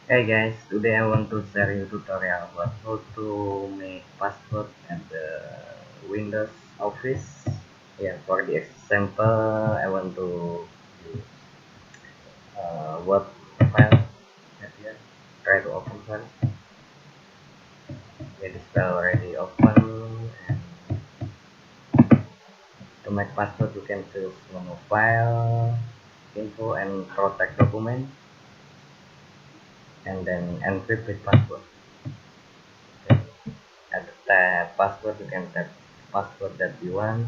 Hey guys, today I want to share you tutorial about how to make password at the Windows Office. Yeah, for the example, I want to use Word file. Here, try to open first. Yeah, this file already open. And to make password, you can choose menu file, info, and protect document, and then encrypt with password. Okay. At the tab password, you can type password that you want.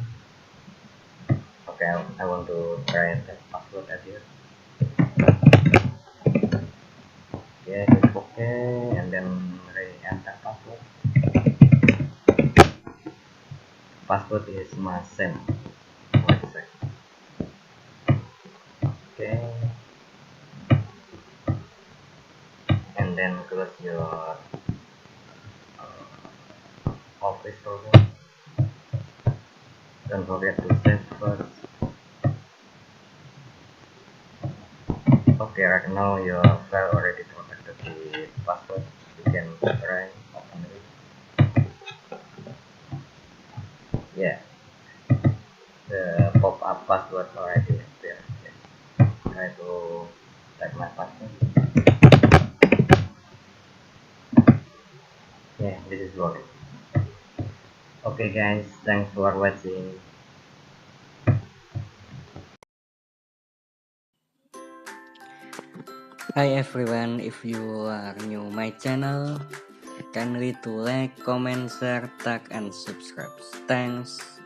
Okay, I want to try that password at here. Okay, click OK, and then re-enter password. Password is my same. Wait a sec. Okay, and then close your Office program. Don't forget to save first. Okay, right now your file already protected with password. You can try open it. Yeah, the pop-up password already there. Yeah. Try to type my password. Yeah, this is working. Okay guys, thanks for watching. Hi everyone, if you are new my channel, kindly to like, comment, share, tag and subscribe. Thanks.